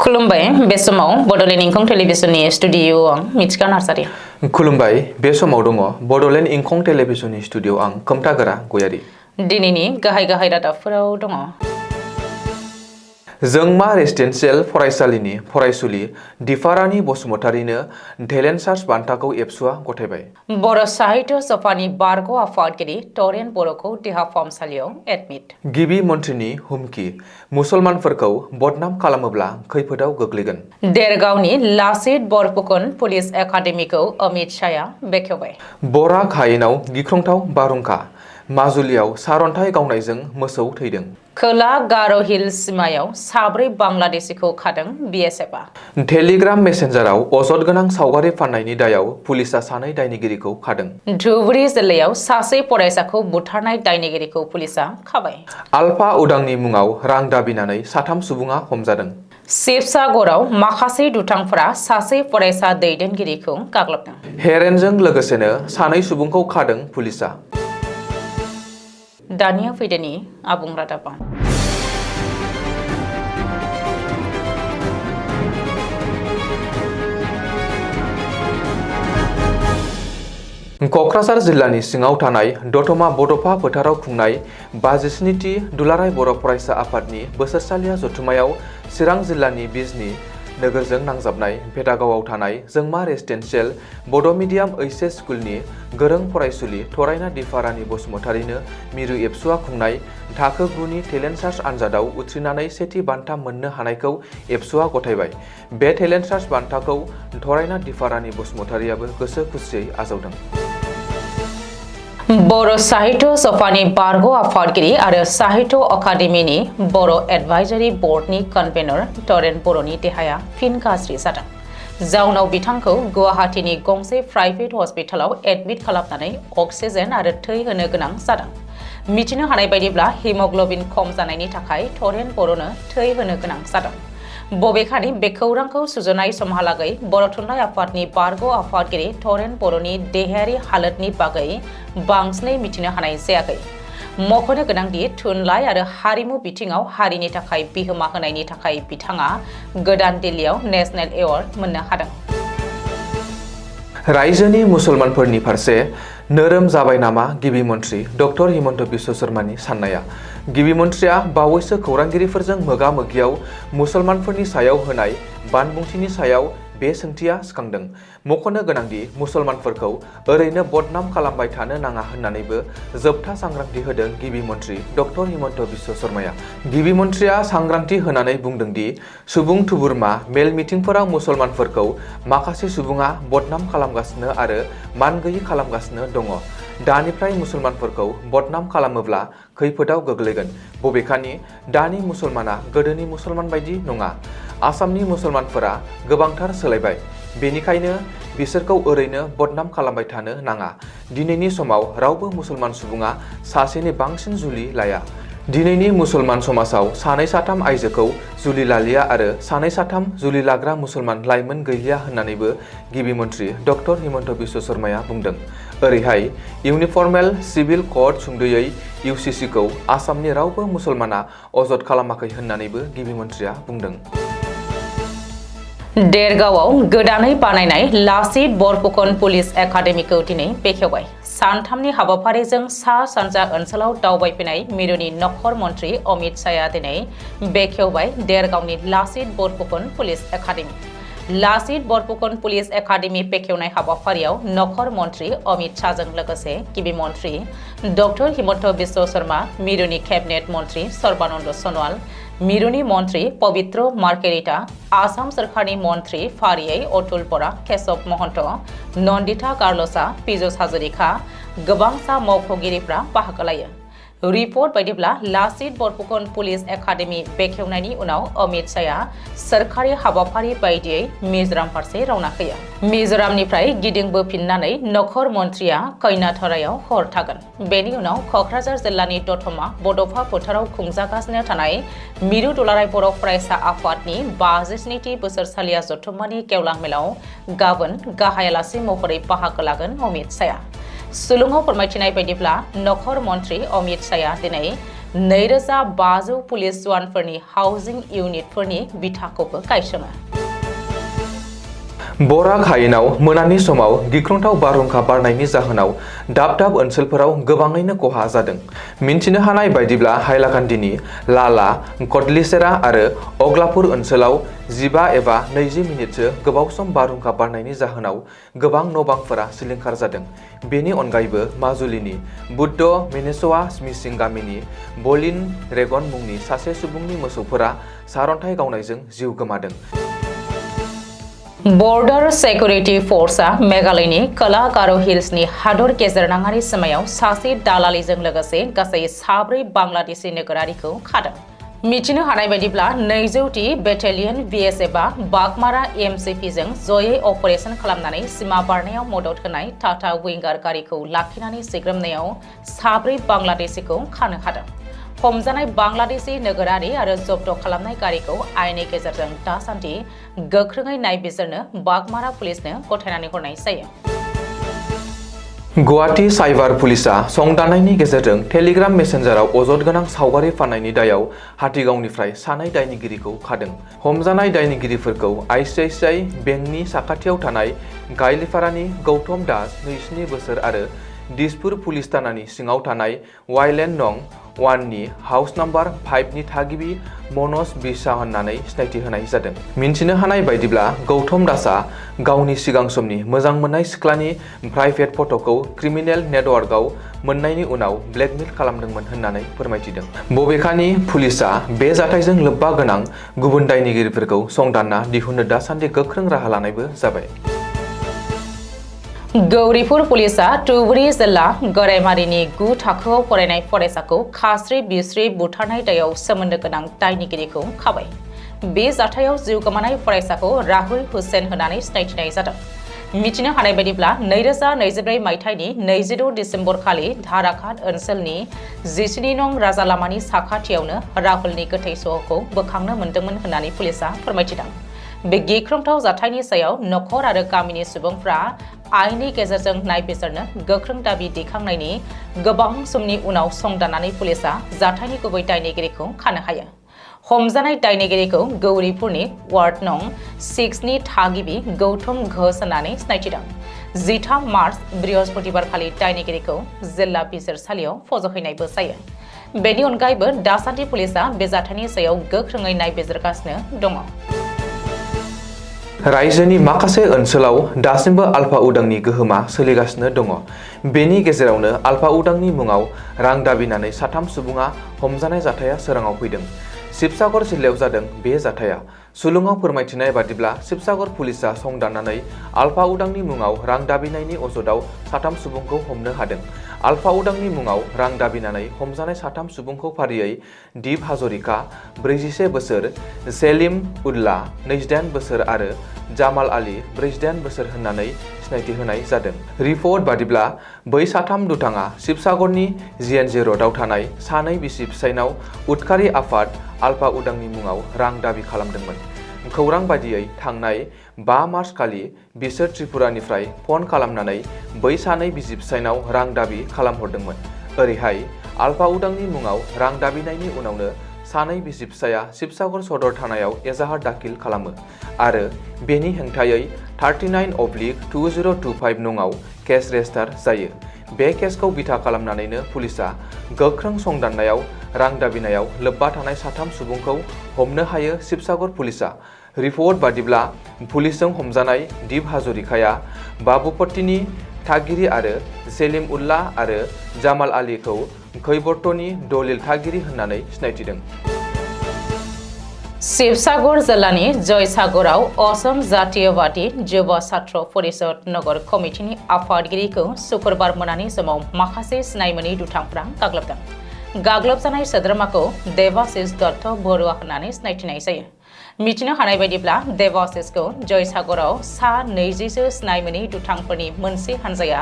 खुलुमबाय बे समाव बड'लेण्ड इंखं टेलिभिजननि स्टुडिअ आं मिथिका नार्जारि। खुलुमबाय बे समाव दङ बड'लेण्ड इंखं टेलिभिजननि स्टुडिअ आं खोमथागोरा गयारि। दिनैनि गाहाय रादाबफोराव दङ। जोंमा रेसिडेन्सियेल फरायसालिनि फरायसुलि दिफारानि बसुमतारिनो टेलेन्ट सार्च बान्थाखौ एबसुआ गथायबाय। बर' साहित्य सभानि बारग' आफादगिरि तरेन बर'खौ देहा फाहामसालियाव एडमिट। गिबि मन्थ्रिनि हुमखि मुसलमानफोरखौ बदनाम खालामोब्ला खैफोदाव गोग्लैगोन। देरगावनि लासित बरफुकन पुलिस एकाडेमिखौ अमित शाहआ बेखेवबाय। बराक हायेनाव गिख्रंथाव बारहुंखा माजुलियाव सारअन्थाइ गावनायजों मोसौ थैदों। खोला गार' हिल्स सिमायाव साब्रै बांलादेशिखौ खादों BSFआ। टेलिग्राम मेसेन्जाराव अजद गोनां सावगारि फाननायनि दायाव पुलिसआ सानै दायनिगिरिखौ खादों। धुबुरी जिल्लायाव सासे फरायसाखौ बुथारनाय दायनिगिरिखौ पुलिसआ खाबाय। आलफा उदांनि मुङाव रां दाबिनानै साथाम सुबुङा हमजादों। शिबसागराव माखासे दुथांफोरा सासे फरायसा दैदेनगिरिखौ गाग्लोबदों। हेरेनजों लोगोसेनो सानै सुबुंखौ खादों पुलिसआ। दानिया फैदोनि आबुं रादाबा। क'क्राझार जिल्लानि सिङाव थानाय दतमा बड'फा फोथाराव खुंनाय 57थि दुलाराय बर' फरायसा आफादनि बोसोरसालिया जथुम्मायाव चिरां जिल्लानि बिजनी नोगोरजों नांजाबनाय भेदागावआव थानाय जोंमा रेसिडेन्सियेल बड' मिडियाम ओइचएस स्कुलनि गोरों फरायसुलि थरायना दिफारानि बसुमतारिनो मिरु एबसुआ खुंनाय थाखो 9नि टेलेन्ट सार्च आनजादाव उथ्रिनानै सेथि बान्था मोननो हानायखौ एबसुआ गथायबाय। बे टेलेन्ट सार्च बान्थाखौ थरायना दिफारानि बसुमतारियाबो गोसो खुसियै आजावदों। बर' साहित्य सभानि बारग' आफादगिरि आरो साहित्य अकादेमिनि बर' एडभाइजारि बर्डनि कनभेनर तरेन बर'नि देहाया फिन गाज्रि जादों। जाउनाव बिथांखौ गुवाहाटीनि गंसे प्राइभेट हस्पिटालाव एडमिट खालामनानै अक्सिजेन आरो थै होनो गोनां जादों। मिथिनो हानाय बायदिब्ला हिमग्ल'बिन खम जानायनि थाखाय तरेन बर'नो थै होनो गोनां जादों। बबेखानि बे खौरांखौ सुजुनाय समहालागै बर' थुनलाइ आफादनि बारग' आफादगिरि तरेन बर'नि देहायारि हालोदनि बागै बांसिनै मिथिनो हानाय जायाखै। मख'नो गोनांदि थुनलाइ आरो हारिमु बिथिङाव हारिनि थाखाय बिहोमा होनायनि थाखाय बिथाङा गोदान दिल्लीयाव नेशनेल एवार्ड मोननो हादों। रायजोनि मुसलमानफोरनि फारसे नोरोम जाबाय नामा गिबि मन्थ्रि डक्टर हिमन्त बिश्व शर्मानि साननाया। गिबि मन्थ्रिया बावैसो खौरांगिरिफोरजों मोगा-मोगियाव मुसलमानफोरनि सायाव होनाय बानबुंथिनि सायाव बे सोंथिया सिखांदों। मख'नो गोनांदि मुसलमानफोरखौ ओरैनो बदनाम खालामबाय थानो नाङा होननानैबो जोबथा सांग्रांथि होदों गिबि मन्थ्रि डक्टर हिमन्त बिश्व शर्माया। गिबि मन्थ्रिया सांग्रांथि होनानै बुंदोंदि सुबुं थुबुरमा मेल मिथिंफोराव मुसलमानफोरखौ माखासे सुबुङा बदनाम खालामगासिनो आरो मानगैयि खालामगासिनो दङ। दानिफ्राय मुसलमानफोरखौ बदनाम खालामोब्ला खैफोदाव गोग्लैगोन। बबेखानि दानि मुसलमाना गोदोनि मुसलमान बायदि नङा। आसामनि मुसलमानफोरा गोबांथार सोलायबाय। बेनिखायनो बिसोरखौ ओरैनो बदनाम खालामबाय थानो नाङा। दिनैनि समाव रावबो मुसलमान सुबुङा सासेनि बांसिन जुलि लाया। दिनैनि मुसलमान समाजाव सानै साथाम आइजोखौ जुलि लालिया आरो सानै साथाम जुलि लाग्रा मुसलमान लाइमोन गैलिया होननानैबो गिबि मन्थ्रि डक्टर हिमन्त बिश्व शर्माया बुंदों। ओरैहाय इउनिफर्मेल सिभिल क'ड सुंद'यै UCCखौ आसामनि रावबो मुसलमाना अजद खालामाखै होननानैबो गिबि मन्थ्रिया बुंदों। देरगावआव गोदानै बानायनाय लासित बरफुकन पुलिस एकाडेमिखौ दिनै बेखेवबाय। सानथामनि हाबाफारिजों सा-सानजा ओनसोलाव दावबायफैनाय मिरुनि नखर मन्थ्रि अमित शाहआ दिनै बेखेवबाय देरगावनि Lachit Borphukan police academy. Lachit Borphukan police academy बेखेवनाय हाबाफारियाव नखर मन्थ्रि अमित शाहजों लोगोसे गिबि मन्थ्रि डक्टर हिमन्त बिश्व शर्मा, मिरुनि केबिनेट मन्थ्रि सर्बानन्द सन'वाल, मिरुनि मन्थ्रि पवित्र मार्केरिटा, आसाम सोरखारनि मन्थ्रि फारियै अतुल बरा, केशव महन्त, नन्दिता गार्लसा, पीयूष हाजरिका गोबांसा मावख'गिरिफ्रा बाहागो लायो। रिपर्ट बायदिब्ला लासित बरफुकन पुलिस एकाडेमि बेखेवनायनि उनाव अमित शाहआ सोरखारि हाबाफारि बायदियै मिजोराम फारसे रवाना होयो। मिजोरामनिफ्राय गिदिंबोफिननानै नखर मन्थ्रिया कन्याधरायाव हर थागोन। बेनि उनाव क'क्राझार जिल्लानि दतमा बड'फा फोथाराव खुंजागासिनो थानाय मिरु दुलाराय बर' फरायसा आफादनि 57थि बोसोरसालिया जथुम्मानि गेवलां मेलाव गाबोन गाहाय आलासि महरै बाहागो लागोन अमित शाहआ। सुलुङाव फोरमायथिनाय बायदिब्ला नखर मन्थ्रि अमित शाहआ दिनै 2500 पुलिस जवानफोरनि हाउसिं इउनिटफोरनि बिथाखौबो गायसङो। बराक हायेनाव मोनानि समाव गिख्रंथाव बारहुंखा बारनायनि जाहोनाव दाब दाब ओनसोलफोराव गोबाङैनो खहा जादों। मिन्थिनो हानाय बायदिब्ला हाइलाकान्दिनि लाला, कटलिसेरा आरो अग्लापुर ओनसोलाव 15 एबा 20 मिनिटसो गोबाव सम बारहुंखा बारनायनि जाहोनाव गोबां न'बांफोरा सिलिंखार जादों। बेनि अनगायैबो माजुलिनि बुद्ध मिनेसवा मिसिं गामिनि बलिन रेगन मुंनि सासे सुबुंनि मोसौफोरा सारअन्थाइ गावनायजों जिउ गोमादों। बर्डार सिकिउरिटि फोर्सआ मेघालयनि खोला गार' हिल्सनि हादर गेजेरनाङारि सिमायाव सासे दालालिजों लोगोसे गासै 4 बांलादेशी नोगोरारिखौ खादों। मिथिनो हानाय बायदिब्ला 200टी बेटेलियन BSFआ बागमारा MCPजों जयै अपारेशन खालामनानै सिमा बारनायाव मदद होनाय टाटा विंगार गारिखौ लाखिनानै सिग्रोमनायाव 4 बांलादेशीखौ खानो हादों। हमजानाय बांलादेशी नोगोरारि आरो जब्द खालामनाय गारिखौ आयेननि गेजेरजों दासान्दि गोख्रोङै नायबिजिरनो बागमारा पुलिसनो गथायनानै हरनाय जायो। गुवाहाटी साइबार पुलिसआ संदाननायनि गेजेरजों टेलिग्राम मेसेन्जाराव अजद गोनां सावगारि फाननायनि दायाव हाथिगावनिफ्राय 2 दायनिगिरिखौ खादों। हमजानाय दायनिगिरिफोरखौ ICICI बेंकनि साखाथियाव थानाय गाइलीपारानि गौतम दास 27 बोसोर आरो दिसपुर पुलिस थानानि सिङाव थानाय वाइलेन्ड नं 1 नि हाउस नम्बर 5 नि थागिबि मनज बिरसा होननानै सिनायथि होनाय जादों। मिन्थिनो हानाय बायदिब्ला गौतम दासआ गावनि सिगां समनि मोजां मोननाय सिख्लानि प्राइभेट फट'खौ क्रिमिनेल नेटवर्कआव मोननायनि उनाव ब्लेकमेल खालामदोंमोन होननानै फोरमायथिदों। बबेखानि पुलिसआ बे जाथायजों लोब्बा गोनां गुबुन दायनिगिरिफोरखौ संदानना दिहुननो दासान्दि गोख्रों राहा लानायबो जाबाय। गौरीपुर पुलिसआ धुबुरी जिल्ला गरायमारिनि 9 थाखोआव फरायनाय फरायसाखौ खास्रि बिस्रि बुथारनाय दायाव सोमोन्दो गोनां दायनिगिरिखौ खाबाय। बे जाथायाव जिउ गोमानाय फरायसाखौ राहुल हुसेन होननानै सिनायथिनाय जादों। मिथिनो हानाय बायदिब्ला 2024 मायथाइनि 26 डिसेम्बर खालि धाराखात ओनसोलनि 17 नं राजा लामानि साखाथियावनो राहुलनि गोथै सहखौ बोखांनो मोन्दोंमोन होननानै पुलिसआ फोरमायथिदों। बे गिख्रंथाव जाथायनि सायाव नखर आरो गामिनि सुबुंफ्रा आयेननि गेजेरजों नायबिजिरनो गोख्रों दाबि दैखांनायनि गोबां समनि उनाव संदाननानै पुलिसआ जाथायनि गुबै दायनिगिरिखौ खानो हायो। हमजानाय दायनिगिरिखौ गौरीपुरनि वार्ड नं 6 नि थागिबि गौतम घोष होननानै सिनायथिदों। 13 मार्च बृहस्पतिबारखालि दायनिगिरिखौ जिल्ला बिजिरसालियाव फज'हैनायबो जायो। बेनि अनगायैबो दासान्दि पुलिसआ बे जाथायनि सायाव गोख्रोङै नायबिजिरगासिनो दङ। रायजोनि माखासे ओनसोलाव दासिमबो आल्फा उदांनि गोहोमा सोलिगासिनो दङ। बेनि गेजेरावनो आल्फा उदांनि मुङाव रां दाबिनानै 3 सुबुङा हमजानाय जाथाया सोराङाव फैदों। शिबसागर जिल्लायाव जादों बे जाथाया। सुलुङाव फोरमायथिनाय बादिब्ला शिबसागर पुलिसआ संदाननानै आल्फा उदांनि मुङाव रां दाबिनायनि अजदाव 3 सुबुंखौ हमनो हादों। आल्फा उदांनि मुङाव रां दाबिनानै हमजानाय 3 सुबुंखौ फारियै दीप हाजरिका 41 बोसोर, सेलिम उल्ला 28 बोसोर आरो जामाल आली 48 बोसोर होननानै सिनायथि होनाय जादों। रिपर्ट बादिब्ला बै 3 दुथाङा शिबसागरनि GNJ र'डआव थानाय 2 बिसि फिसायनाव उदखारि आफाद आल्फा उदांनि मुङाव रां दाबि खालामदोंमोन। खौरां बादियै थांनाय 5 मार्च खालि बिसोर त्रिपुरानिफ्राय फन खालामनानै बै 2 बिसि फिसायनाव रां दाबि खालामहरदोंमोन। ओरैहाय आल्फा उदांनि मुङाव रां दाबिनायनि उनावनो 2 बिसि फिसाया शिबसागर सदर थानायाव एजाहार दाखिल खालामो आरो बेनि हेंथायै 39/2025 नङाव केस रेजिस्टार जायो। बे केसखौ बिथा खालामनानैनो पुलिसआ गोख्रों संदाननायाव रां दाबिनायाव लोब्बा थानाय 3 सुबुंखौ हमनो हायो। शिबसागर पुलिसआ रिपर्ट बादिब्ला पुलिसजों हमजानाय दीप हाजरिकाया बाबुपट्टीनि थागिरि आरो सेलिम उल्ला आरो जामाल आलीखौ खैबर्तनि दलिल थागिरि होननानै सिनायथिदों। शिबसागर जिल्लानि जयसागराव असम जातीयवादी युवा छात्र परिषद नगर कमिटिनि आफादगिरिखौ शुक्रबार मोनानि समाव माखासे सिनायमोनै दुथांफ्रा गाग्लोबदों। गाग्लोबजानाय सोद्रोमाखौ देवाशिष दत्त बरुवा होननानै सिनायथिनाय जायो। मिथिनो हानाय बायदिब्ला देवाशिषखौ जयसागराव 20 सिनायमोनै दुथांफोरनि मोनसे हानजाया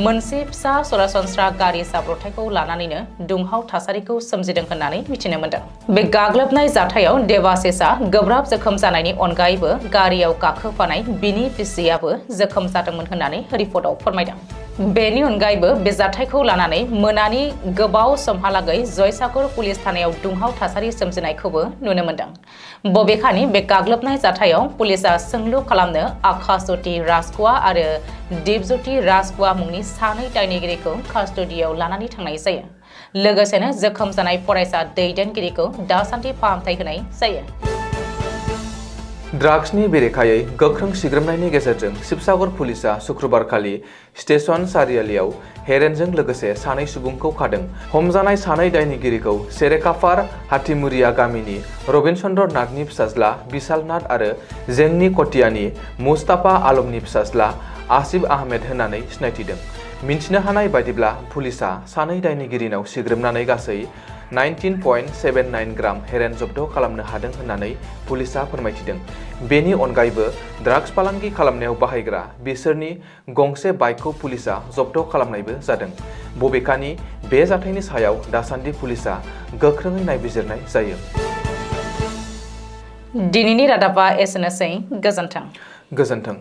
मोनसे फिसा सरासनस्रा गारि जाब्रबथायखौ लानानैनो दुंहाव थासारिखौ सोमजिदों होननानै मिथिनो मोन्दों। बे गाग्लोबनाय जाथायाव देवाशिषआ गोब्राब जोखोम जानायनि अनगायैबो गारियाव गाखोफानाय बिनि बिसियाबो जोखोम जादोंमोन होननानै रिपर्टआव फोरमायदों। बेनि अनगायैबो बे जाथायखौ लानानै मोनानि गोबाव समहालागै जयसागर पुलिस थानायाव दुंहाव थासारि सोमजिनायखौबो नुनो मोनदों। बबेखानि बे गाग्लोबनाय जाथायाव पुलिसा सोंलु खालामनो आकाशज्योति राजखुवा आरो दीपज्योति राजखुवा मुंनि सानै दायनिगिरिखौ कास्टडियाव लानानै थांनाय जायो। लोगोसेनो जोखोम जानाय फरायसा दैदेनगिरिखौ दासान्दि फाहामथाय होनाय जायो। ड्राग्सनि बेरेखायै गोख्रों सिग्रोमनायनि गेजेरजों शिबसागर पुलिसा शुक्रबारखालि स्टेशन सारियालियाव हेरेनजों लोगोसे सानै सुबुंखौ खादों। हमजानाय सानै दायनिगिरिखौ सेरेकाफार हाथिमुरिया गामिनि रबिन चन्द्र नागनि फिसाज्ला बिशाल नाथ आरो जेंनि कटियानि मुस्ताफा आलमनि फिसाज्ला आसिफ आहमेद होननानै सिनायथिदों। मिन्थिनो हानाय बायदिब्ला पुलिसा सानै दायनिगिरिनाव सिग्रोमनानै गासै 19.79 ग्राम हेरेन जब्द खालामनो हादों होननानै पुलिसा फोरमायथिदों। बेनि अनगायैबो ड्राग्स फालांगि खालामनायाव बाहायग्रा बिसोरनि गंसे बाइकखौ पुलिसा जब्द खालामनायबो जादों। बबेखानि बे जाथायनि सायाव दासान्दि पुलिसा गोख्रोङै नायबिजिरनाय जायो। दिनैनि रादाबा एसेनोसै। गोजोन्थों। गोजोन्थों।